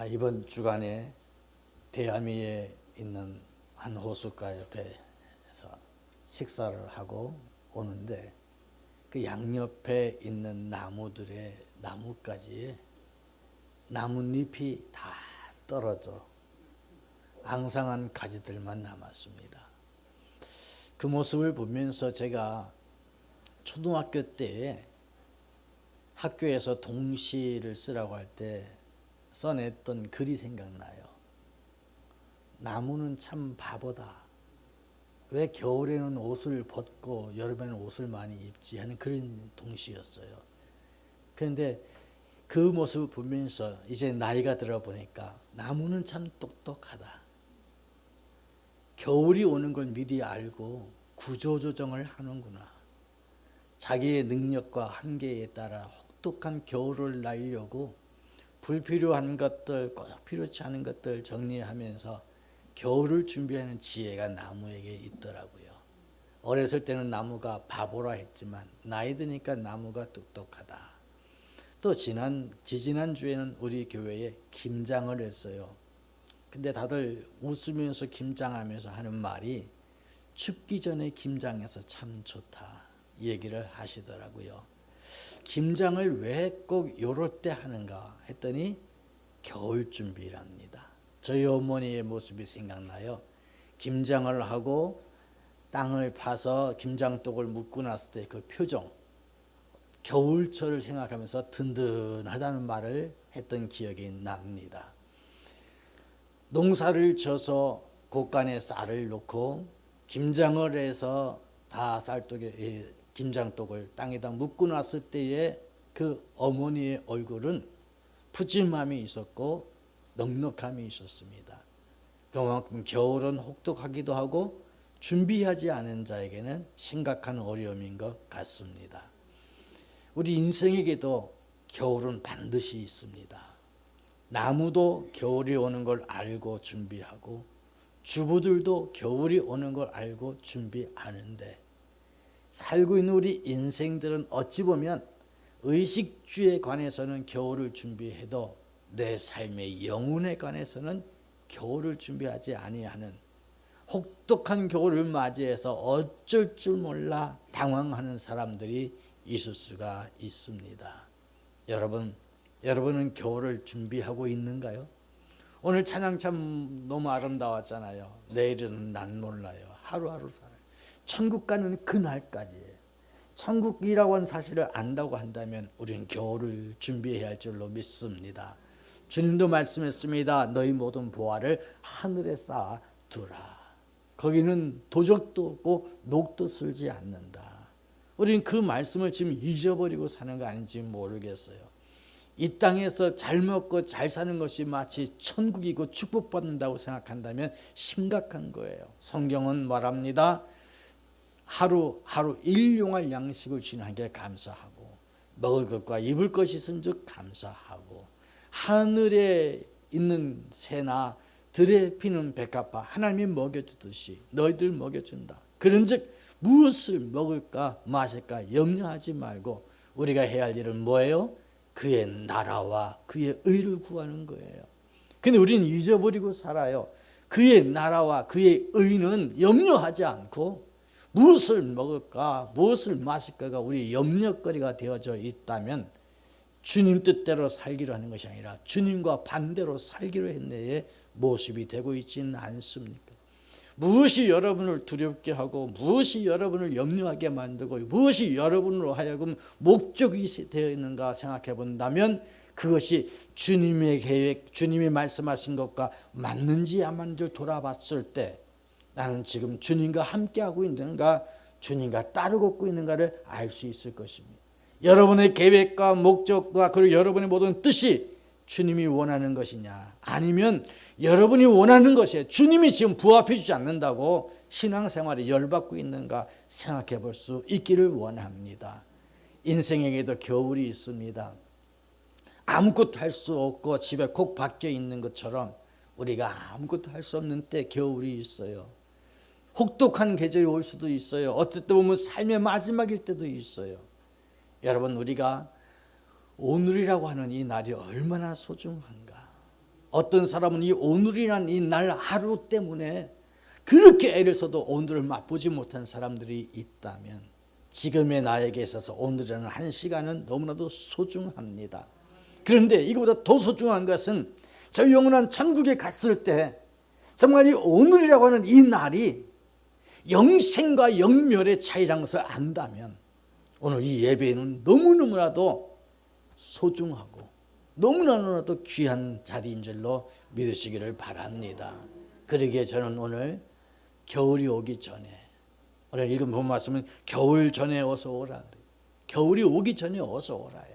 이번 주간에 대하미에 있는 한 호숫가 옆에서 식사를 하고 오는데 그 양옆에 있는 나무들의 나뭇가지에 나뭇잎이 다 떨어져 앙상한 가지들만 남았습니다. 그 모습을 보면서 제가 초등학교 때 학교에서 동시를 쓰라고 할 때 써냈던 글이 생각나요. 나무는 참 바보다. 왜 겨울에는 옷을 벗고 여름에는 옷을 많이 입지 하는 그런 동시였어요. 그런데 그 모습을 보면서 이제 나이가 들어 보니까 나무는 참 똑똑하다. 겨울이 오는 걸 미리 알고 구조조정을 하는구나. 자기의 능력과 한계에 따라 혹독한 겨울을 날려고 불필요한 것들, 꼭 필요치 않은 것들 정리하면서 겨울을 준비하는 지혜가 나무에게 있더라고요. 어렸을 때는 나무가 바보라 했지만 나이 드니까 나무가 똑똑하다. 또 지지난 주에는 우리 교회에 김장을 했어요. 근데 다들 웃으면서 김장하면서 하는 말이 춥기 전에 김장해서 참 좋다 이 얘기를 하시더라고요. 김장을 왜 꼭 요럴 때 하는가 했더니 겨울 준비랍니다. 저희 어머니의 모습이 생각나요. 김장을 하고 땅을 파서 김장독을 묻고 났을 때 그 표정, 겨울철을 생각하면서 든든하다는 말을 했던 기억이 납니다. 농사를 져서 곳간에 쌀을 넣고 김장을 해서 다 쌀독에 김장독을 땅에다 묻고 났을 때의 그 어머니의 얼굴은 푸짐함이 있었고 넉넉함이 있었습니다. 그만큼 겨울은 혹독하기도 하고 준비하지 않은 자에게는 심각한 어려움인 것 같습니다. 우리 인생에게도 겨울은 반드시 있습니다. 나무도 겨울이 오는 걸 알고 준비하고 주부들도 겨울이 오는 걸 알고 준비하는데 살고 있는 우리 인생들은 어찌 보면 의식주에 관해서는 겨울을 준비해도 내 삶의 영혼에 관해서는 겨울을 준비하지 아니하는 혹독한 겨울을 맞이해서 어쩔 줄 몰라 당황하는 사람들이 있을 수가 있습니다. 여러분은 겨울을 준비하고 있는가요? 오늘 찬양 참 너무 아름다웠잖아요. 내일은 난 몰라요. 하루하루 살아요. 천국 가는 그날까지 천국이라고 하는 사실을 안다고 한다면 우리는 겨울을 준비해야 할 줄로 믿습니다. 주님도 말씀했습니다. 너희 모든 보화를 하늘에 쌓아두라. 거기는 도적도 없고 녹도 슬지 않는다. 우리는 그 말씀을 지금 잊어버리고 사는 거 아닌지 모르겠어요. 이 땅에서 잘 먹고 잘 사는 것이 마치 천국이고 축복받는다고 생각한다면 심각한 거예요. 성경은 말합니다. 하루 일용할 양식을 주신 하나님께 감사하고 먹을 것과 입을 것이 있은즉 감사하고 하늘에 있는 새나 들에 피는 백합화 하나님이 먹여주듯이 너희들 먹여준다. 그런즉 무엇을 먹을까 마실까 염려하지 말고 우리가 해야 할 일은 뭐예요? 그의 나라와 그의 의를 구하는 거예요. 근데 우리는 잊어버리고 살아요. 그의 나라와 그의 의는 염려하지 않고 무엇을 먹을까 무엇을 마실까가 우리 염려거리가 되어져 있다면 주님 뜻대로 살기로 하는 것이 아니라 주님과 반대로 살기로 했네의 모습이 되고 있지는 않습니까? 무엇이 여러분을 두렵게 하고 무엇이 여러분을 염려하게 만들고 무엇이 여러분으로 하여금 목적이 되어 있는가 생각해 본다면 그것이 주님의 계획, 주님이 말씀하신 것과 맞는지 안 맞는지 돌아봤을 때 나는 지금 주님과 함께하고 있는가 주님과 따르고 걷고 있는가를 알 수 있을 것입니다. 여러분의 계획과 목적과 그리고 여러분의 모든 뜻이 주님이 원하는 것이냐 아니면 여러분이 원하는 것에 주님이 지금 부합해 주지 않는다고 신앙생활에 열받고 있는가 생각해 볼 수 있기를 원합니다. 인생에게도 겨울이 있습니다. 아무것도 할 수 없고 집에 콕 박혀 있는 것처럼 우리가 아무것도 할 수 없는 때 겨울이 있어요. 혹독한 계절이 올 수도 있어요. 어떨 때 보면 삶의 마지막일 때도 있어요. 여러분 우리가 오늘이라고 하는 이 날이 얼마나 소중한가. 어떤 사람은 이 오늘이란 이 날 하루 때문에 그렇게 애를 써도 오늘을 맛보지 못한 사람들이 있다면 지금의 나에게 있어서 오늘이라는 한 시간은 너무나도 소중합니다. 그런데 이거보다 더 소중한 것은 저 영원한 천국에 갔을 때 정말 이 오늘이라고 하는 이 날이 영생과 영멸의 차이라는 것을 안다면 오늘 이 예배는 너무너무나도 소중하고 너무나도 귀한 자리인 줄로 믿으시기를 바랍니다. 그러기에 저는 오늘 겨울이 오기 전에, 오늘 읽은 본 말씀은 겨울 전에 어서 오라. 겨울이 오기 전에 어서 오라 해.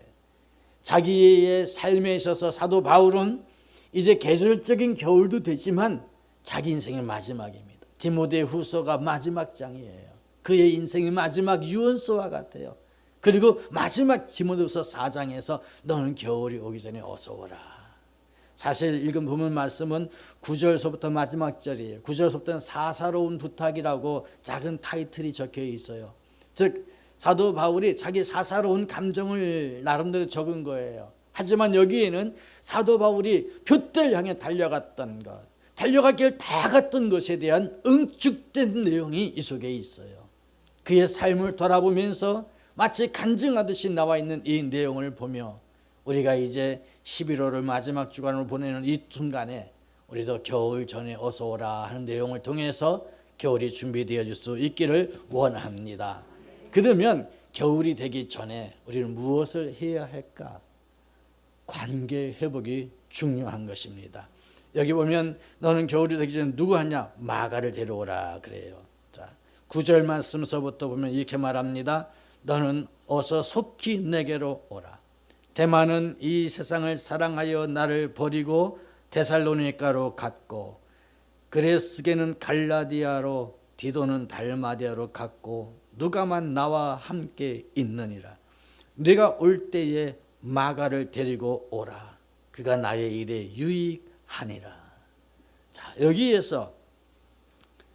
자기의 삶에 있어서 사도 바울은 이제 계절적인 겨울도 되지만 자기 인생의 마지막입니다. 디모데 후서가 마지막 장이에요. 그의 인생의 마지막 유언서와 같아요. 그리고 마지막 디모데후서 4장에서 너는 겨울이 오기 전에 어서 오라. 사실 읽은 본문 말씀은 9절서부터 마지막 절이에요. 9절서부터는 사사로운 부탁이라고 작은 타이틀이 적혀 있어요. 즉 사도 바울이 자기 사사로운 감정을 나름대로 적은 거예요. 하지만 여기에는 사도 바울이 둯대를 향해 달려갔던 것, 달려갈 길 다 갔던 것에 대한 응축된 내용이 이 속에 있어요. 그의 삶을 돌아보면서 마치 간증하듯이 나와 있는 이 내용을 보며 우리가 이제 11월을 마지막 주간으로 보내는 이 순간에 우리도 겨울 전에 어서 오라 하는 내용을 통해서 겨울이 준비되어질 수 있기를 원합니다. 그러면 겨울이 되기 전에 우리는 무엇을 해야 할까? 관계 회복이 중요한 것입니다. 여기 보면 너는 겨울이 되기 전에 누구 하냐? 마가를 데려오라 그래요. 자, 9절 말씀서부터 보면 이렇게 말합니다. 너는 어서 속히 내게로 오라. 데마는 이 세상을 사랑하여 나를 버리고 데살로니가로 갔고 그레스게는 갈라디아로 디도는 달마디아로 갔고 누가만 나와 함께 있느니라. 네가 올 때에 마가를 데리고 오라. 그가 나의 일에 유익하니라. 자, 여기에서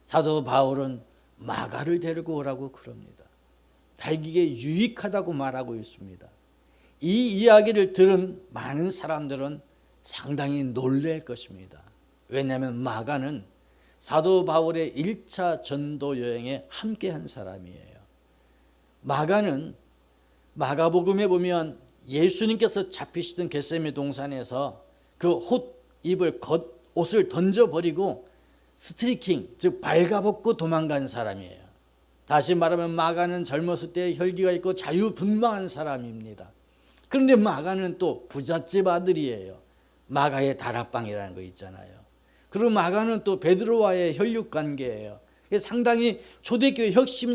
사도 바울은 마가를 데리고 오라고 그럽니다. 자기에게 유익하다고 말하고 있습니다. 이 이야기를 들은 많은 사람들은 상당히 놀랄 것입니다. 왜냐하면 마가는 사도 바울의 1차 전도 여행에 함께한 사람이에요. 마가는 마가복음에 보면 예수님께서 잡히시던 겟세마네 동산에서 그 입을 옷을 던져버리고 스트리킹, 즉 발가벗고 도망간 사람이에요. 다시 말하면 마가는 젊었을 때 혈기가 있고 자유분방한 사람입니다. 그런데 마가는 또 부잣집 아들이에요. 마가의 다락방이라는 거 있잖아요. 그리고 마가는 또 베드로와의 혈육관계예요. 상당히 초대교회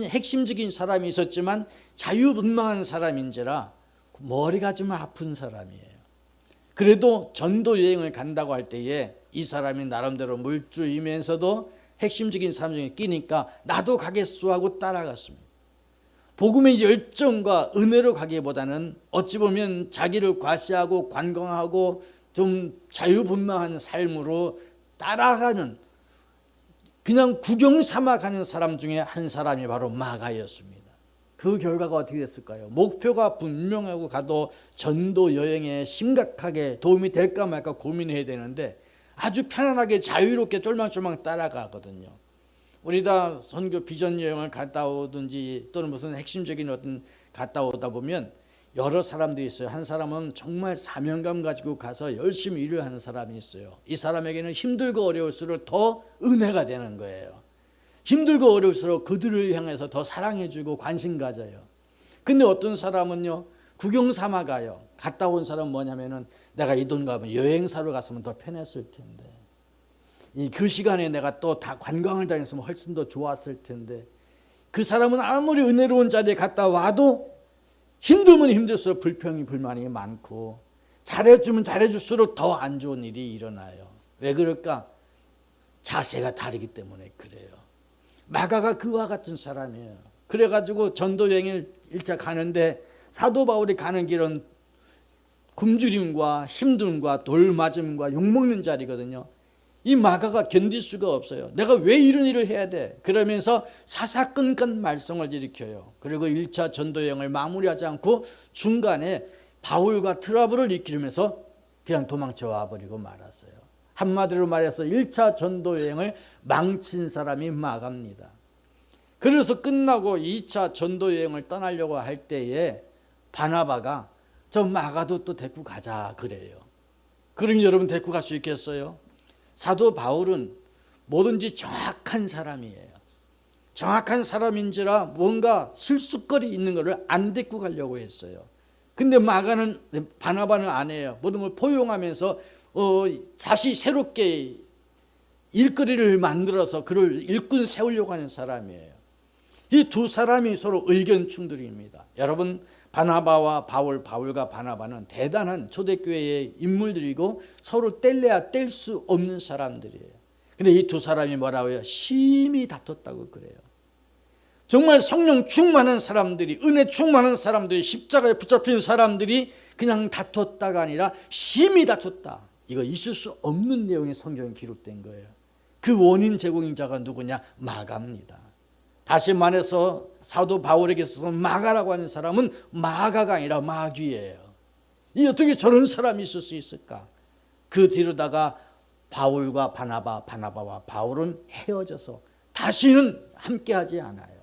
핵심적인 사람이 있었지만 자유분방한 사람인지라 머리가 좀 아픈 사람이에요. 그래도 전도 여행을 간다고 할 때에 이 사람이 나름대로 물주이면서도 핵심적인 사람 중에 끼니까 나도 가겠소 하고 따라갔습니다. 복음의 열정과 은혜로 가기보다는 어찌 보면 자기를 과시하고 관광하고 좀 자유분방한 삶으로 따라가는, 그냥 구경 삼아 가는 사람 중에 한 사람이 바로 마가였습니다. 그 결과가 어떻게 됐을까요? 목표가 분명하고 가도 전도 여행에 심각하게 도움이 될까 말까 고민해야 되는데 아주 편안하게 자유롭게 쫄망쫄망 따라가거든요. 우리 다 선교 비전 여행을 갔다 오든지 또는 무슨 핵심적인 어떤 갔다 오다 보면 여러 사람들이 있어요. 한 사람은 정말 사명감 가지고 가서 열심히 일을 하는 사람이 있어요. 이 사람에게는 힘들고 어려울수록 더 은혜가 되는 거예요. 힘들고 어려울수록 그들을 향해서 더 사랑해주고 관심 가져요. 근데 어떤 사람은요, 구경 삼아 가요. 갔다 온 사람은 뭐냐면은 내가 이 돈 가면 여행사로 갔으면 더 편했을 텐데, 그 시간에 내가 또 다 관광을 다녔으면 훨씬 더 좋았을 텐데, 그 사람은 아무리 은혜로운 자리에 갔다 와도 힘들면 힘들수록 불만이 많고 잘해주면 잘해줄수록 더 안 좋은 일이 일어나요. 왜 그럴까? 자세가 다르기 때문에 그래요. 마가가 그와 같은 사람이에요. 그래가지고 전도 여행을 1차 가는데 사도 바울이 가는 길은 굶주림과 힘듦과 돌 맞음과 욕먹는 자리거든요. 이 마가가 견딜 수가 없어요. 내가 왜 이런 일을 해야 돼? 그러면서 사사건건 말썽을 일으켜요. 그리고 1차 전도여행을 마무리하지 않고 중간에 바울과 트러블을 일으키면서 그냥 도망쳐 와버리고 말았어요. 한마디로 말해서 1차 전도 여행을 망친 사람이 마가입니다. 그래서 끝나고 2차 전도 여행을 떠나려고 할 때에 바나바가 저 마가도 또 데리고 가자 그래요. 그러니 여러분 데리고 갈 수 있겠어요? 사도 바울은 뭐든지 정확한 사람이에요. 정확한 사람인지라 뭔가 실수거리 있는 것을 안 데리고 가려고 했어요. 근데 바나바는 안 해요. 모든 걸 포용하면서 다시 새롭게 일거리를 만들어서 그를 일꾼 세우려고 하는 사람이에요. 이 두 사람이 서로 의견 충돌입니다. 여러분, 바나바와 바울, 바울과 바나바는 대단한 초대교회의 인물들이고 서로 뗄래야 뗄 수 없는 사람들이에요. 근데 이 두 사람이 뭐라고요? 심히 다퉜다고 그래요. 정말 성령 충만한 사람들이, 은혜 충만한 사람들이, 십자가에 붙잡힌 사람들이 그냥 다퉜다가 아니라 심히 다퉜다. 이거 있을 수 없는 내용의 성경에 기록된 거예요. 그 원인 제공자가 누구냐? 마가입니다. 다시 말해서 사도 바울에게 있어서 마가라고 하는 사람은 마가가 아니라 마귀예요. 이 어떻게 저런 사람이 있을 수 있을까? 그 뒤로다가 바울과 바나바와 바울은 헤어져서 다시는 함께하지 않아요.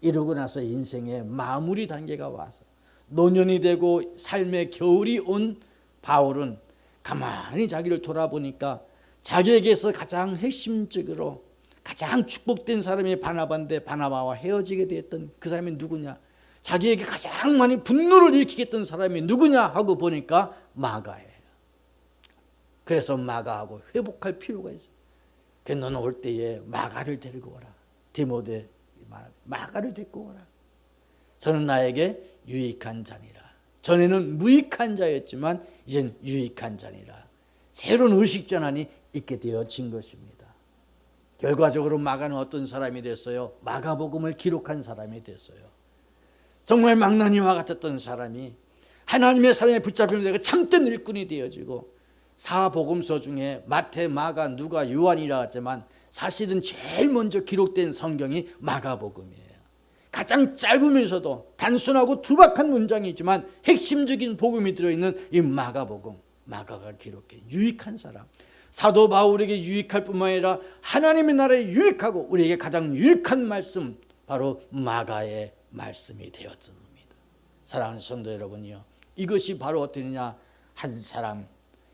이러고 나서 인생의 마무리 단계가 와서 노년이 되고 삶의 겨울이 온 바울은 가만히 자기를 돌아보니까 자기에게서 가장 핵심적으로 가장 축복된 사람이 바나바인데 바나바와 헤어지게 되었던 그 사람이 누구냐? 자기에게 가장 많이 분노를 일으키게 했던 사람이 누구냐 하고 보니까 마가예요. 그래서 마가하고 회복할 필요가 있어요. 그래서 너는 올 때에 마가를 데리고 오라. 디모데 마가를 데리고 오라. 저는 나에게 유익한 자니라. 전에는 무익한 자였지만 이젠 유익한 자니라. 새로운 의식 전환이 있게 되어진 것입니다. 결과적으로 마가는 어떤 사람이 됐어요? 마가복음을 기록한 사람이 됐어요. 정말 망나니와 같았던 사람이 하나님의 사랑에 붙잡히면 내가 참된 일꾼이 되어지고, 사복음서 중에 마태, 마가, 누가, 요한이라 하지만 사실은 제일 먼저 기록된 성경이 마가복음이에요. 가장 짧으면서도 단순하고 투박한 문장이지만 핵심적인 복음이 들어있는 이 마가복음, 마가가 기록해 유익한 사람. 사도 바울에게 유익할 뿐만 아니라 하나님의 나라에 유익하고 우리에게 가장 유익한 말씀, 바로 마가의 말씀이 되었습니다. 사랑하는 성도 여러분이요, 이것이 바로 어떠냐? 한 사람,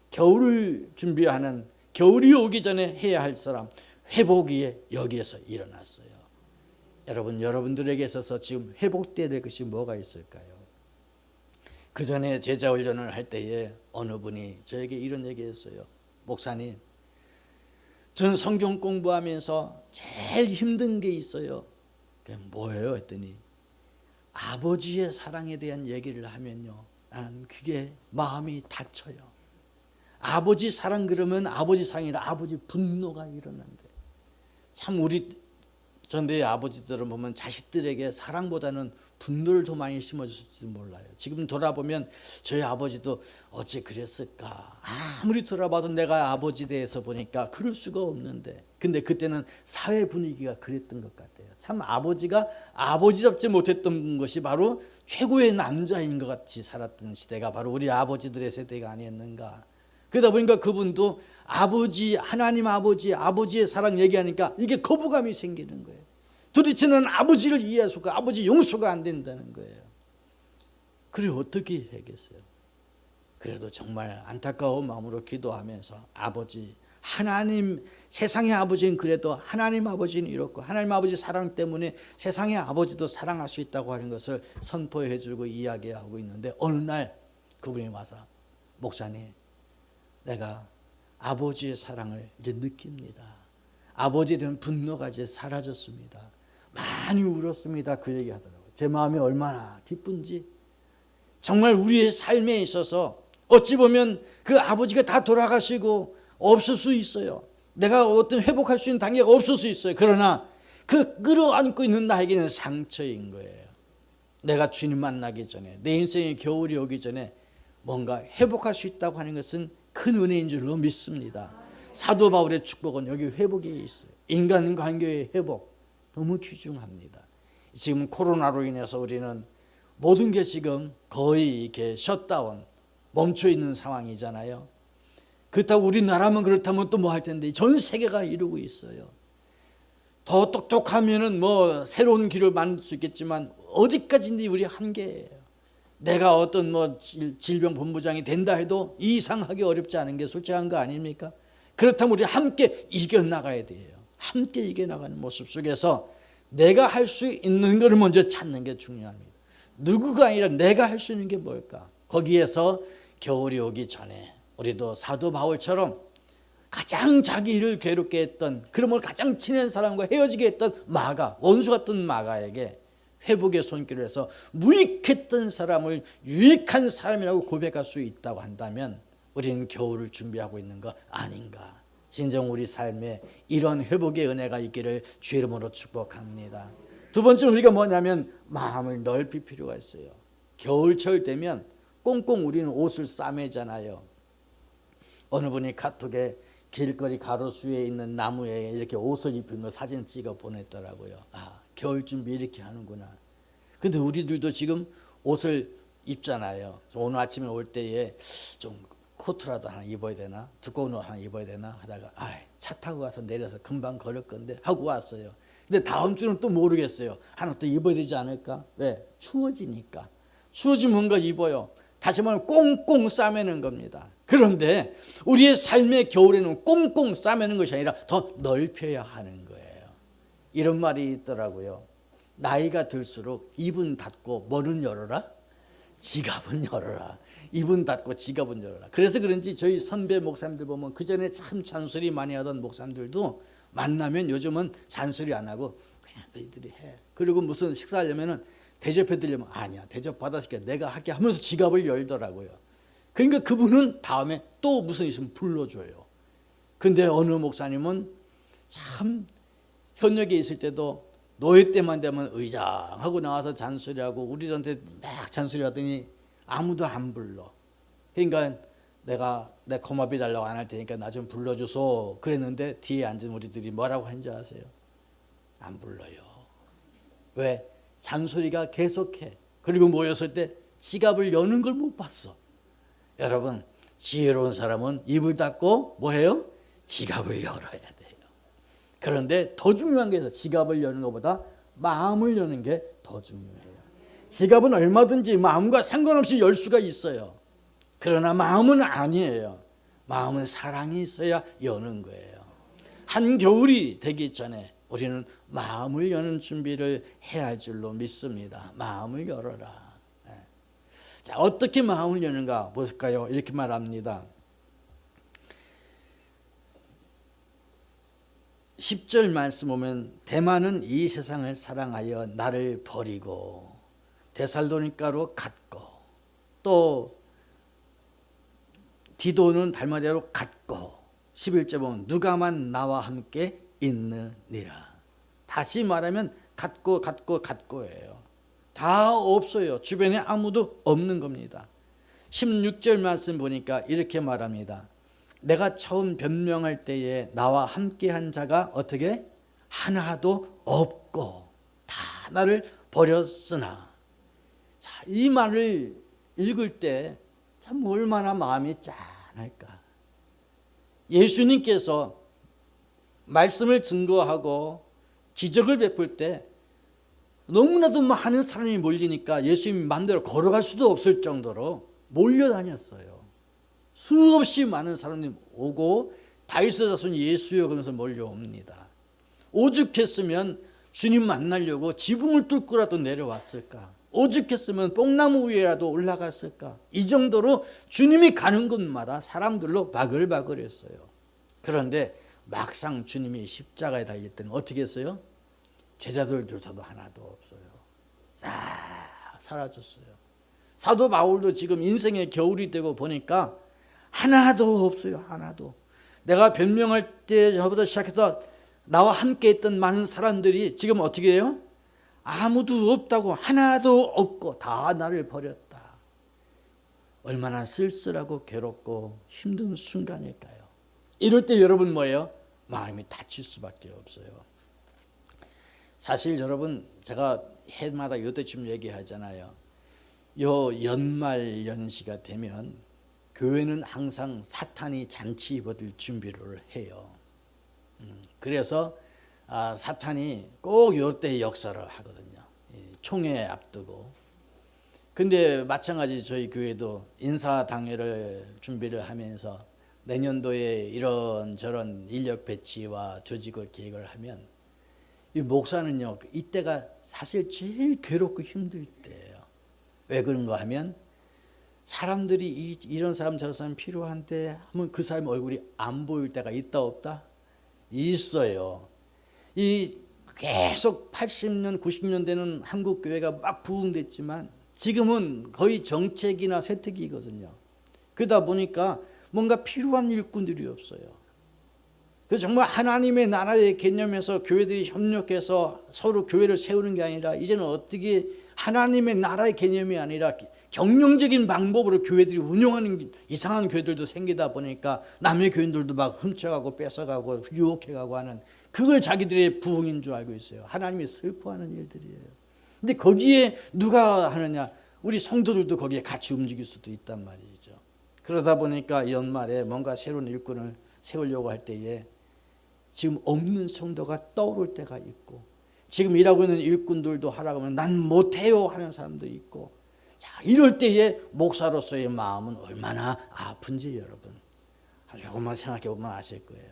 겨울을 준비하는, 겨울이 오기 전에 해야 할 사람, 회복이 여기에서 일어났어요. 여러분들에게 있어서 지금 회복돼야 될 것이 뭐가 있을까요? 그 전에 제자 훈련을 할 때에 어느 분이 저에게 이런 얘기했어요. 목사님, 저는 성경 공부하면서 제일 힘든 게 있어요. 그게 뭐예요? 했더니 아버지의 사랑에 대한 얘기를 하면요, 나는 그게 마음이 다쳐요. 아버지 사랑 그러면 아버지 사랑이라 아버지 분노가 일어난대. 참 우리 전대의 아버지들을 보면 자식들에게 사랑보다는 분노를 더 많이 심어줬을지 몰라요. 지금 돌아보면 저희 아버지도 어째 그랬을까? 아무리 돌아봐도 내가 아버지에 대해서 보니까 그럴 수가 없는데, 근데 그때는 사회 분위기가 그랬던 것 같아요. 참 아버지가 아버지답지 못했던 것이 바로 최고의 남자인 것 같이 살았던 시대가 바로 우리 아버지들의 세대가 아니었는가. 그러다 보니까 그분도 아버지, 하나님 아버지의 사랑 얘기하니까 이게 거부감이 생기는 거예요. 도대체는 아버지를 이해할 수가, 아버지 용서가 안 된다는 거예요. 그래 어떻게 해야겠어요? 그래도 정말 안타까운 마음으로 기도하면서 아버지, 하나님, 세상의 아버지는 그래도 하나님 아버지는 이렇고 하나님 아버지 사랑 때문에 세상의 아버지도 사랑할 수 있다고 하는 것을 선포해 주고 이야기하고 있는데, 어느 날 그분이 와서 목사님, 내가 아버지의 사랑을 이제 느낍니다. 아버지에 대한 분노가 이제 사라졌습니다. 많이 울었습니다. 그 얘기 하더라고요. 제 마음이 얼마나 기쁜지. 정말 우리의 삶에 있어서 어찌 보면 그 아버지가 다 돌아가시고 없을 수 있어요. 내가 어떤 회복할 수 있는 단계가 없을 수 있어요. 그러나 그 끌어안고 있는 나에게는 상처인 거예요. 내가 주님 만나기 전에, 내 인생의 겨울이 오기 전에 뭔가 회복할 수 있다고 하는 것은 큰 은혜인 줄로 믿습니다. 사도 바울의 축복은 여기 회복에 있어요. 인간관계의 회복 너무 귀중합니다. 지금 코로나로 인해서 우리는 모든 게 지금 거의 이렇게 셧다운, 멈춰 있는 상황이잖아요. 그렇다고 우리나라만 그렇다면 또 뭐 할 텐데 전 세계가 이루고 있어요. 더 똑똑하면은 뭐 새로운 길을 만들 수 있겠지만 어디까지인지 우리 한계예요. 내가 어떤 뭐 질병본부장이 된다 해도 이상하기 어렵지 않은 게 솔직한 거 아닙니까? 그렇다면 우리 함께 이겨나가야 돼요. 함께 이겨나가는 모습 속에서 내가 할 수 있는 것을 먼저 찾는 게 중요합니다. 누구가 아니라 내가 할 수 있는 게 뭘까? 거기에서 겨울이 오기 전에 우리도 사도 바울처럼 가장 자기 일을 괴롭게 했던, 그러므로 가장 친한 사람과 헤어지게 했던 마가, 원수 같은 마가에게 회복의 손길을 해서 무익했던 사람을 유익한 사람이라고 고백할 수 있다고 한다면 우리는 겨울을 준비하고 있는 거 아닌가. 진정 우리 삶에 이런 회복의 은혜가 있기를 주의 이름으로 축복합니다. 두 번째는 우리가 뭐냐면 마음을 넓힐 필요가 있어요. 겨울철 되면 꽁꽁 우리는 옷을 싸매잖아요. 어느 분이 카톡에 길거리 가로수에 있는 나무에 이렇게 옷을 입은 거 사진 찍어 보냈더라고요. 아, 겨울 준비 이렇게 하는구나. 근데 우리들도 지금 옷을 입잖아요. 오늘 아침에 올 때에 좀 코트라도 하나 입어야 되나, 두꺼운 옷 하나 입어야 되나 하다가 차 타고 가서 내려서 금방 걸을 건데 하고 왔어요. 근데 다음 주는 또 모르겠어요. 하나 또 입어야 되지 않을까? 왜? 추워지니까. 추워지면 뭔가 입어요. 다시 말하면 꽁꽁 싸매는 겁니다. 그런데 우리의 삶의 겨울에는 꽁꽁 싸매는 것이 아니라 더 넓혀야 하는 거예요. 이런 말이 있더라고요. 나이가 들수록 입은 닫고 뭐는 열어라? 지갑은 열어라. 입은 닫고 지갑은 열어라. 그래서 그런지 저희 선배 목사님들 보면 그전에 참 잔소리 많이 하던 목사님들도 만나면 요즘은 잔소리 안 하고 그냥 너희들이 해. 그리고 무슨 식사하려면은 대접해 드리려면 아니야, 대접 받았으니까 내가 할게 하면서 지갑을 열더라고요. 그러니까 그분은 다음에 또 무슨 있으면 불러줘요. 근데 어느 목사님은 참 현역에 있을 때도 노예 때만 되면 의장하고 나와서 잔소리하고 우리한테 막 잔소리하더니 아무도 안 불러. 그러니까 내가 내 고마비 달라고 안 할 테니까 나 좀 불러줘서 그랬는데 뒤에 앉은 우리들이 뭐라고 한지 아세요? 안 불러요. 왜? 잔소리가 계속해. 그리고 모였을 때 지갑을 여는 걸 못 봤어. 여러분, 지혜로운 사람은 입을 닫고 뭐해요? 지갑을 열어야 돼요. 그런데 더 중요한 게 있어요. 지갑을 여는 것보다 마음을 여는 게 더 중요해요. 지갑은 얼마든지 마음과 상관없이 열 수가 있어요. 그러나 마음은 아니에요. 마음은 사랑이 있어야 여는 거예요. 한겨울이 되기 전에 우리는 마음을 여는 준비를 해야 할 줄로 믿습니다. 마음을 열어라. 자, 어떻게 마음을 여는가 볼까요? 이렇게 말합니다. 10절 말씀 보면 대만은 이 세상을 사랑하여 나를 버리고 데살로니가로 갔고 또 디도는 달마디아로 갔고 11절 보면 누가만 나와 함께 있느니라. 다시 말하면 갔고예요. 다 없어요. 주변에 아무도 없는 겁니다. 16절 말씀 보니까 이렇게 말합니다. 내가 처음 변명할 때에 나와 함께한 자가 어떻게? 하나도 없고 다 나를 버렸으나. 자, 이 말을 읽을 때 참 얼마나 마음이 짠할까. 예수님께서 말씀을 증거하고 기적을 베풀 때 너무나도 많은 사람이 몰리니까 예수님이 마음대로 걸어갈 수도 없을 정도로 몰려다녔어요. 수없이 많은 사람들이 오고 다윗의 자손 예수여 그러면서 몰려옵니다. 오죽했으면 주님 만나려고 지붕을 뚫고라도 내려왔을까? 오죽했으면 뽕나무 위에라도 올라갔을까? 이 정도로 주님이 가는 곳마다 사람들로 바글바글했어요. 그런데 막상 주님이 십자가에 달릴 때는 어떻게 했어요? 제자들조차도 하나도 없어요. 다 사라졌어요. 사도 바울도 지금 인생의 겨울이 되고 보니까 하나도 없어요. 하나도. 내가 변명할 때부터 시작해서 나와 함께 했던 많은 사람들이 지금 어떻게 해요? 아무도 없다고, 하나도 없고 다 나를 버렸다. 얼마나 쓸쓸하고 괴롭고 힘든 순간일까요? 이럴 때 여러분 뭐예요? 마음이 다칠 수밖에 없어요. 사실 여러분, 제가 해마다 이때쯤 얘기하잖아요. 요 연말 연시가 되면 교회는 항상 사탄이 잔치 입어들 준비를 해요. 그래서 사탄이 꼭 이때 역사를 하거든요. 총회 앞두고. 근데 마찬가지 저희 교회도 인사당회를 준비를 하면서 내년도에 이런저런 인력 배치와 조직을 계획을 하면 이 목사는요, 이때가 사실 제일 괴롭고 힘들 때예요. 왜 그런가 하면 사람들이 이런 사람 저런 사람 필요한데 하면 그 사람 얼굴이 안 보일 때가 있다 없다? 있어요. 이 계속 80년 90년대는 한국 교회가 막 부흥됐지만 지금은 거의 정책이나 쇠퇴기거든요. 그러다 보니까 뭔가 필요한 일꾼들이 없어요. 그래서 정말 하나님의 나라의 개념에서 교회들이 협력해서 서로 교회를 세우는 게 아니라 이제는 어떻게 하나님의 나라의 개념이 아니라 경영적인 방법으로 교회들이 운영하는 이상한 교회들도 생기다 보니까 남의 교인들도 막 훔쳐가고 뺏어가고 유혹해가고 하는, 그걸 자기들의 부흥인 줄 알고 있어요. 하나님이 슬퍼하는 일들이에요. 근데 거기에 누가 하느냐? 우리 성도들도 거기에 같이 움직일 수도 있단 말이죠. 그러다 보니까 연말에 뭔가 새로운 일꾼을 세우려고 할 때에 지금 없는 성도가 떠오를 때가 있고, 지금 일하고 있는 일꾼들도 하라고 하면 난 못해요 하는 사람도 있고, 자, 이럴 때에 목사로서의 마음은 얼마나 아픈지 여러분 조금만 생각해 보면 아실 거예요.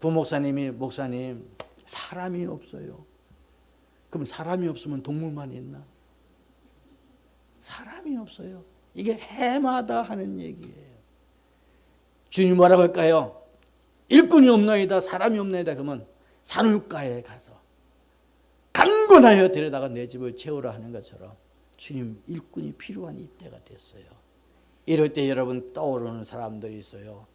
부목사님이 목사님 사람이 없어요. 그럼 사람이 없으면 동물만 있나? 사람이 없어요. 이게 해마다 하는 얘기예요. 주님 뭐라고 할까요? 일꾼이 없나이다, 사람이 없나이다. 그러면 산울가에 가서 강건하여 데려다가 내 집을 채우라 하는 것처럼 주님 일꾼이 필요한 이때가 됐어요. 이럴 때 여러분 떠오르는 사람들이 있어요.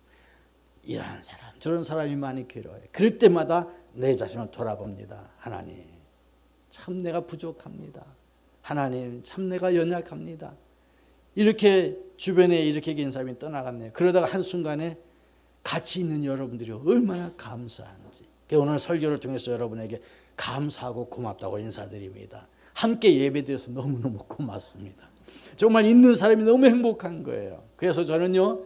이런 사람 저런 사람이 많이 괴로워요. 그럴 때마다 내 자신을 돌아봅니다. 하나님 참 내가 부족합니다. 하나님 참 내가 연약합니다. 이렇게 주변에 이렇게 긴 사람이 떠나갔네요. 그러다가 한순간에 같이 있는 여러분들이 얼마나 감사한지, 오늘 설교를 통해서 여러분에게 감사하고 고맙다고 인사드립니다. 함께 예배드려서 너무너무 고맙습니다. 정말 있는 사람이 너무 행복한 거예요. 그래서 저는요,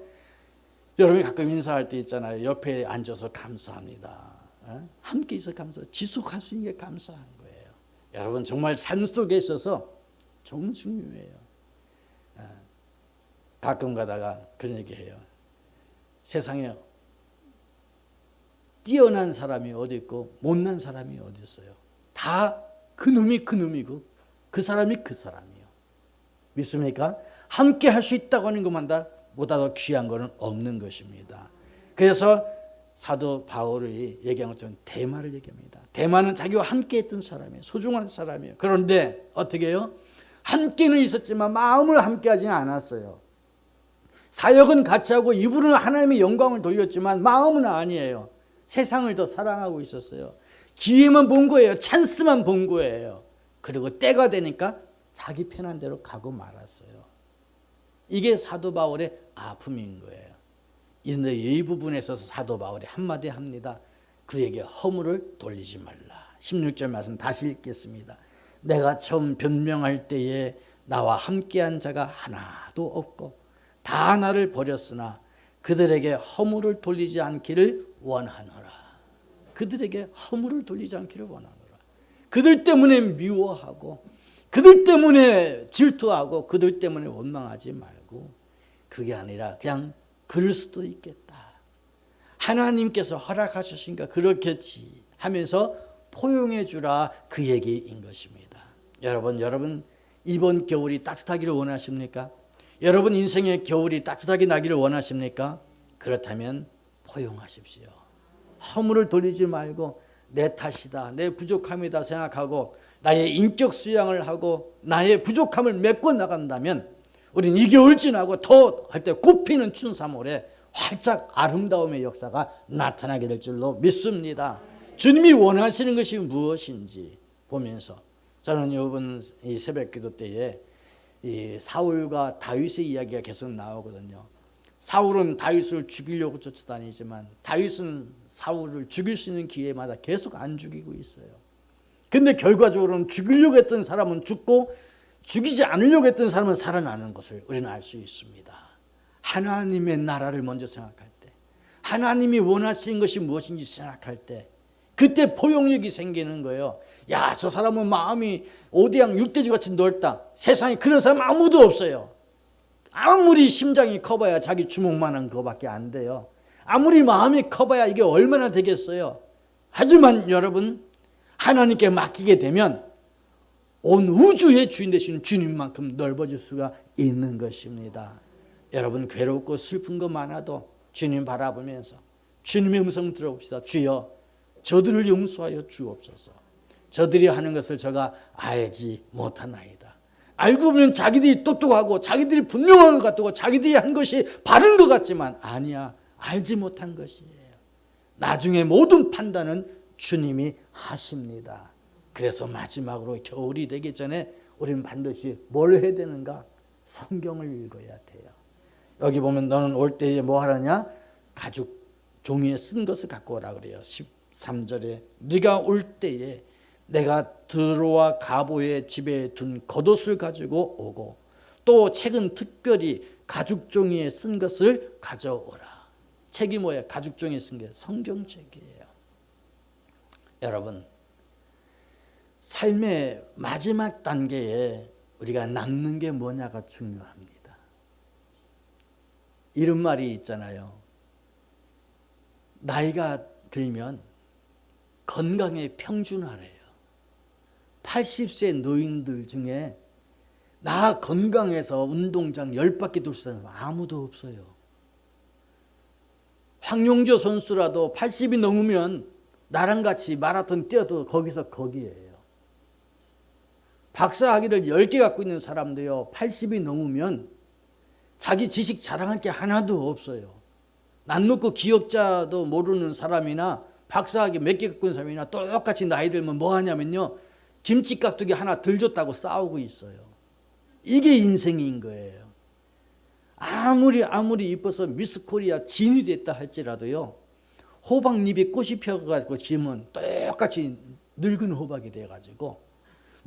여러분이 가끔 인사할 때 있잖아요. 옆에 앉아서 감사합니다. 함께 있어 감사, 지속할 수 있는 게 감사한 거예요. 여러분 정말 삶 속에 있어서 정말 중요해요. 가끔 가다가 그런 얘기해요. 세상에 뛰어난 사람이 어디 있고 못난 사람이 어디 있어요? 다 그놈이 그놈이고 그 사람이 그 사람이요. 믿습니까? 함께 할 수 있다고 하는 것만 보다 더 귀한 것은 없는 것입니다. 그래서 사도 바울이 얘기한 것처럼 데마를 얘기합니다. 데마는 자기와 함께 했던 사람이에요. 소중한 사람이에요. 그런데 어떻게 해요? 함께는 있었지만 마음을 함께 하지는 않았어요. 사역은 같이 하고 입으로는 하나님의 영광을 돌렸지만 마음은 아니에요. 세상을 더 사랑하고 있었어요. 기회만 본 거예요. 찬스만 본 거예요. 그리고 때가 되니까 자기 편한 대로 가고 말았어요. 이게 사도 바울의 아픔인 거예요. 그런데 이 부분에 있어서 사도 바울이 한마디 합니다. 그에게 허물을 돌리지 말라. 16절 말씀 다시 읽겠습니다. 내가 처음 변명할 때에 나와 함께한 자가 하나도 없고 다 나를 버렸으나 그들에게 허물을 돌리지 않기를 원하노라. 그들에게 허물을 돌리지 않기를 원하노라. 그들 때문에 미워하고 그들 때문에 질투하고 그들 때문에 원망하지 말고, 그게 아니라 그냥 그럴 수도 있겠다. 하나님께서 허락하셨으니까 그렇겠지 하면서 포용해 주라, 그 얘기인 것입니다. 여러분 이번 겨울이 따뜻하기를 원하십니까? 여러분 인생의 겨울이 따뜻하게 나기를 원하십니까? 그렇다면 포용하십시오. 허물을 돌리지 말고 내 탓이다, 내 부족함이다 생각하고 나의 인격 수양을 하고 나의 부족함을 메꿔 나간다면 우리는 이 겨울 지나고 더 할 때 꽃피는 춘삼월에 활짝 아름다움의 역사가 나타나게 될 줄로 믿습니다. 주님이 원하시는 것이 무엇인지 보면서 저는 이번 이 새벽기도 때에 이 사울과 다윗의 이야기가 계속 나오거든요. 사울은 다윗을 죽이려고 쫓아다니지만 다윗은 사울을 죽일 수 있는 기회마다 계속 안 죽이고 있어요. 근데 결과적으로는 죽이려고 했던 사람은 죽고 죽이지 않으려고 했던 사람은 살아나는 것을 우리는 알 수 있습니다. 하나님의 나라를 먼저 생각할 때, 하나님이 원하시는 것이 무엇인지 생각할 때, 그때 포용력이 생기는 거예요. 야, 저 사람은 마음이 오대양 육대주 같이 넓다. 세상에 그런 사람 아무도 없어요. 아무리 심장이 커봐야 자기 주먹만한 거밖에 안 돼요. 아무리 마음이 커봐야 이게 얼마나 되겠어요. 하지만 여러분, 하나님께 맡기게 되면 온 우주의 주인 되시는 주님만큼 넓어질 수가 있는 것입니다. 여러분, 괴롭고 슬픈 거 많아도 주님 바라보면서 주님의 음성 들어봅시다. 주여, 저들을 용서하여 주옵소서. 저들이 하는 것을 제가 알지 못하나이다. 알고 보면 자기들이 똑똑하고 자기들이 분명한 것 같고 자기들이 한 것이 바른 것 같지만 아니야, 알지 못한 것이에요. 나중에 모든 판단은 주님이 하십니다. 그래서 마지막으로 겨울이 되기 전에 우리는 반드시 뭘 해야 되는가? 성경을 읽어야 돼요. 여기 보면 너는 올 때에 뭐 하라냐? 가죽 종이에 쓴 것을 갖고 오라 그래요. 13절에 네가 올 때에 내가 드로와 가보의 집에 둔 겉옷을 가지고 오고 또 책은 특별히 가죽 종이에 쓴 것을 가져오라. 책이 뭐예요? 가죽 종이에 쓴 게 성경책이에요. 여러분, 삶의 마지막 단계에 우리가 남는 게 뭐냐가 중요합니다. 이런 말이 있잖아요. 나이가 들면 건강에 평준화래요. 80세 노인들 중에 나 건강해서 운동장 10바퀴 돌 사람 아무도 없어요. 황용조 선수라도 80이 넘으면 나랑 같이 마라톤 뛰어도 거기서 거기에요. 박사학위를 10개 갖고 있는 사람도요, 80이 넘으면 자기 지식 자랑할 게 하나도 없어요. 난 놓고 기억자도 모르는 사람이나 박사학위 몇 개 갖고 있는 사람이나 똑같이 나이 들면 뭐 하냐면요, 김치 깍두기 하나 덜 줬다고 싸우고 있어요. 이게 인생인 거예요. 아무리 이뻐서 미스 코리아 진이 됐다 할지라도요, 호박잎에 꽃이 펴가지고 지면 똑같이 늙은 호박이 돼가지고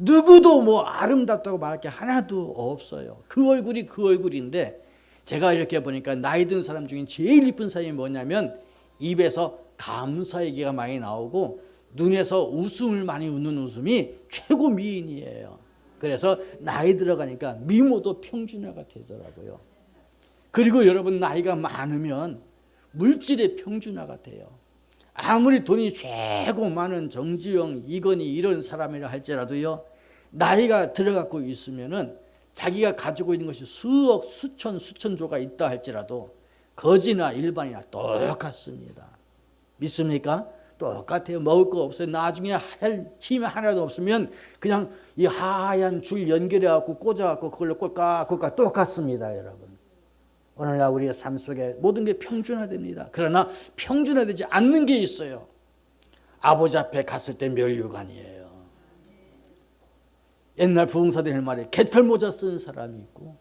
누구도 뭐 아름답다고 말할 게 하나도 없어요. 그 얼굴이 그 얼굴인데, 제가 이렇게 보니까 나이 든 사람 중에 제일 이쁜 사람이 뭐냐면 입에서 감사 얘기가 많이 나오고 눈에서 웃음을 많이 웃는 웃음이 최고 미인이에요. 그래서 나이 들어가니까 미모도 평준화가 되더라고요. 그리고 여러분, 나이가 많으면 물질의 평준화가 돼요. 아무리 돈이 최고 많은 정주영, 이건희 이런 사람이라 할지라도요, 나이가 들어가고 있으면은 자기가 가지고 있는 것이 수억, 수천조가 있다 할지라도 거지나 일반이나 똑같습니다. 믿습니까? 똑같아요. 먹을 거 없어요. 나중에 할 힘이 하나도 없으면 그냥 이 하얀 줄 연결해갖고 꽂아갖고 그걸로 꼴깍꼴깍 똑같습니다, 여러분. 오늘날 우리의 삶 속에 모든 게 평준화됩니다. 그러나 평준화되지 않는 게 있어요. 아버지 앞에 갔을 때 면류관이에요. 옛날 부흥사들이 할 말에 개털모자 쓴 사람이 있고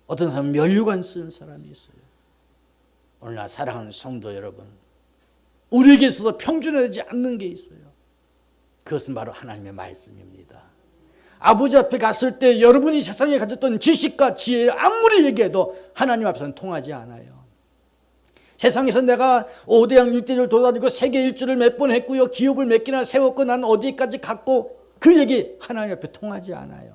어떤 사람은 면류관 쓴 사람이 있어요. 오늘날 사랑하는 성도 여러분, 우리에게 있어서 평준화되지 않는 게 있어요. 그것은 바로 하나님의 말씀입니다. 아버지 앞에 갔을 때 여러분이 세상에 가졌던 지식과 지혜 아무리 얘기해도 하나님 앞에서는 통하지 않아요. 세상에서 내가 5대양 6대를 돌아다니고 세계 일주를 몇 번 했고요, 기업을 몇 개나 세웠고 난 어디까지 갔고, 그 얘기 하나님 앞에 통하지 않아요.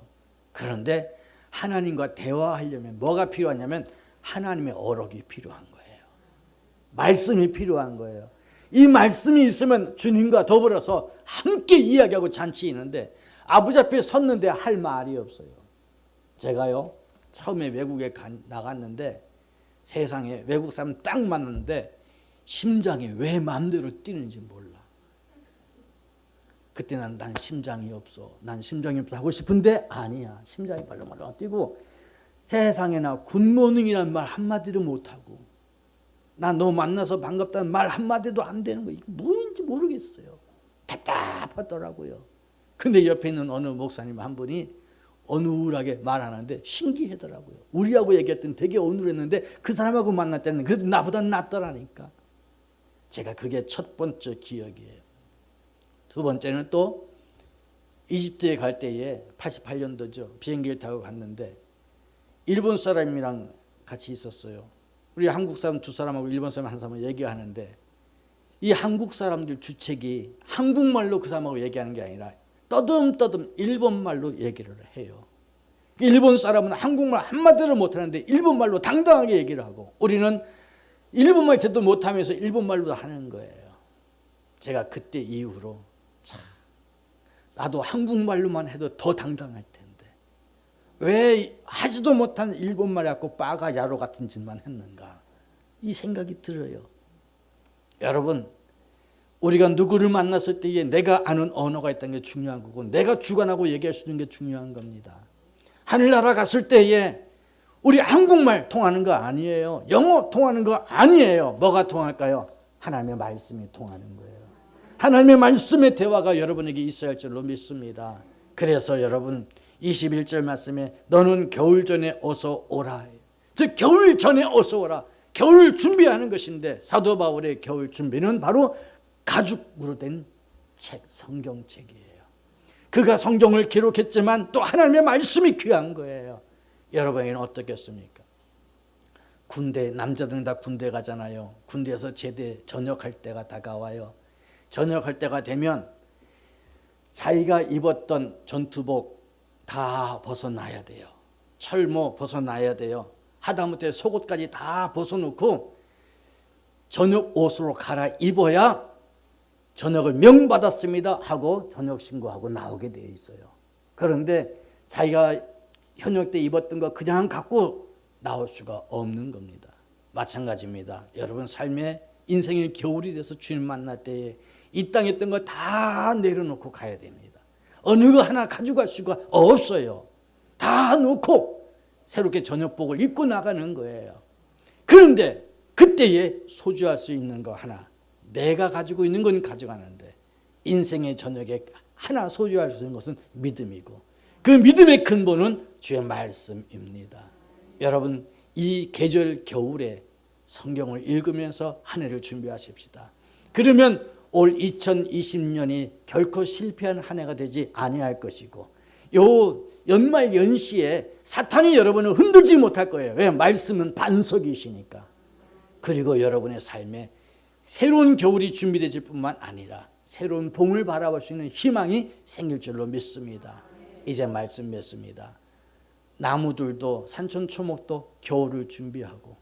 그런데 하나님과 대화하려면 뭐가 필요하냐면 하나님의 어록이 필요한 거예요. 말씀이 필요한 거예요. 이 말씀이 있으면 주님과 더불어서 함께 이야기하고 잔치이는데 아버지 앞에 섰는데 할 말이 없어요. 제가요, 처음에 외국에 나갔는데 세상에 외국 사람 딱 만났는데 심장이 왜 마음대로 뛰는지 몰라. 그때 난 심장이 없어. 난 심장이 없어 하고 싶은데 아니야. 심장이 발랑발랑 뛰고 세상에 나 굿모닝이라는 말 한마디도 못하고 나 너 만나서 반갑다는 말 한마디도 안 되는 거. 이게 뭐인지 모르겠어요. 답답하더라고요. 근데 옆에 있는 어느 목사님 한 분이 어눌하게 말하는데 신기하더라고요. 우리하고 얘기했더니 되게 어눌했는데 그 사람하고 만날 때는 그래도 나보다 낫더라니까. 제가 그게 첫 번째 기억이에요. 두 번째는 또 이집트에 갈 때에 88년도죠. 비행기를 타고 갔는데 일본 사람이랑 같이 있었어요. 우리 한국 사람 두 사람하고 일본 사람 한 사람하고 얘기하는데 이 한국 사람들 주책이 한국말로 그 사람하고 얘기하는 게 아니라 떠듬떠듬 일본말로 얘기를 해요. 일본 사람은 한국말 한마디를 못하는데 일본말로 당당하게 얘기를 하고 우리는 일본말 제대로 못하면서 일본말로 하는 거예요. 제가 그때 이후로 참 나도 한국말로만 해도 더 당당할 텐데 왜 하지도 못한 일본말 갖고 빠가 야로 같은 짓만 했는가 이 생각이 들어요. 여러분 우리가 누구를 만났을 때에 내가 아는 언어가 있다는 게 중요한 거고 내가 주관하고 얘기할 수 있는 게 중요한 겁니다. 하늘나라 갔을 때에 우리 한국말 통하는 거 아니에요. 영어 통하는 거 아니에요. 뭐가 통할까요? 하나님의 말씀이 통하는 거예요. 하나님의 말씀의 대화가 여러분에게 있어야 할 줄로 믿습니다. 그래서 여러분 21절 말씀에 너는 겨울 전에 어서 오라. 즉 겨울 전에 어서 오라. 겨울을 준비하는 것인데 사도 바울의 겨울 준비는 바로 가죽으로 된 책, 성경책이에요. 그가 성경을 기록했지만 또 하나님의 말씀이 귀한 거예요. 여러분에게는 어떻겠습니까? 군대, 남자들은 다 군대 가잖아요. 군대에서 제대 전역할 때가 다가와요. 전역할 때가 되면 자기가 입었던 전투복 다 벗어놔야 돼요. 철모 벗어놔야 돼요. 하다못해 속옷까지 다 벗어놓고 전역 옷으로 갈아입어야 전역을 명받았습니다 하고 전역 신고하고 나오게 되어 있어요. 그런데 자기가 현역 때 입었던 거 그냥 갖고 나올 수가 없는 겁니다. 마찬가지입니다. 여러분 삶의 인생의 겨울이 돼서 주님 만날 때에 이 땅에 있던 거 다 내려놓고 가야 됩니다. 어느 거 하나 가져갈 수가 없어요. 다 놓고 새롭게 전역복을 입고 나가는 거예요. 그런데 그때에 소유할 수 있는 거 하나, 내가 가지고 있는 건 가져가는데 인생의 저녁에 하나 소유할 수 있는 것은 믿음이고 그 믿음의 근본은 주의 말씀입니다. 여러분 이 계절 겨울에 성경을 읽으면서 한 해를 준비하십시다. 그러면 올 2020년이 결코 실패한 한 해가 되지 아니할 것이고 요 연말 연시에 사탄이 여러분을 흔들지 못할 거예요. 왜? 말씀은 반석이시니까. 그리고 여러분의 삶에 새로운 겨울이 준비되질 뿐만 아니라 새로운 봄을 바라볼 수 있는 희망이 생길 줄로 믿습니다. 이제 말씀 맺습니다. 나무들도 산천초목도 겨울을 준비하고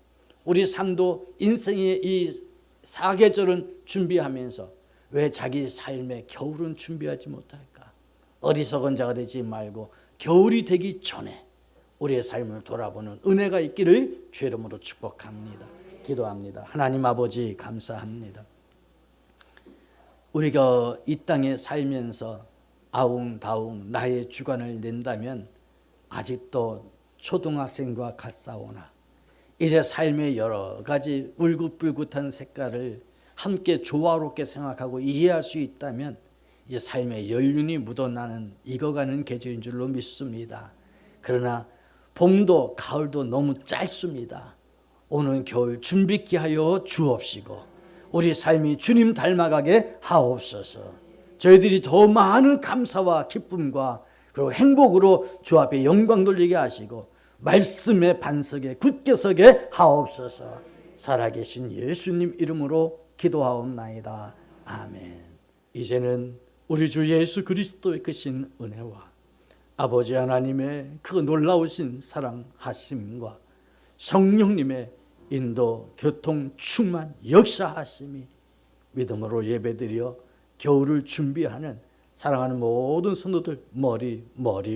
우리 삶도 인생의 이 사계절은 준비하면서 왜 자기 삶의 겨울은 준비하지 못할까? 어리석은 자가 되지 말고 겨울이 되기 전에 우리의 삶을 돌아보는 은혜가 있기를 주의 이름으로 축복합니다. 기도합니다. 하나님 아버지 감사합니다. 우리가 이 땅에 살면서 아웅다웅 나의 주관을 낸다면 아직도 초등학생과 같사오나 이제 삶의 여러 가지 울긋불긋한 색깔을 함께 조화롭게 생각하고 이해할 수 있다면 이제 삶의 연륜이 묻어나는 익어가는 계절인 줄로 믿습니다. 그러나 봄도 가을도 너무 짧습니다. 오는 겨울 준비케 하여 주옵시고 우리 삶이 주님 닮아가게 하옵소서. 저희들이 더 많은 감사와 기쁨과 그리고 행복으로 주 앞에 영광 돌리게 하시고 말씀의 반석에 굳게 서게 하옵소서. 살아계신 예수님 이름으로 기도하옵나이다. 아멘. 이제는 우리 주 예수 그리스도의 크신 은혜와 아버지 하나님의 그 놀라우신 사랑하심과 성령님의 인도, 교통, 충만, 역사하심이 믿음으로 예배드려 겨울을 준비하는 사랑하는 모든 성도들 머리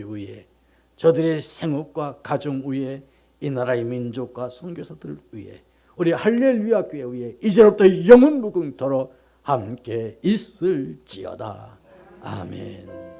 위에 저들의 생업과 가정 위에 이 나라의 민족과 선교사들 위에 우리 할렐루야 교회 위에 이제부터 영원 무궁토록 함께 있을지어다. 아멘.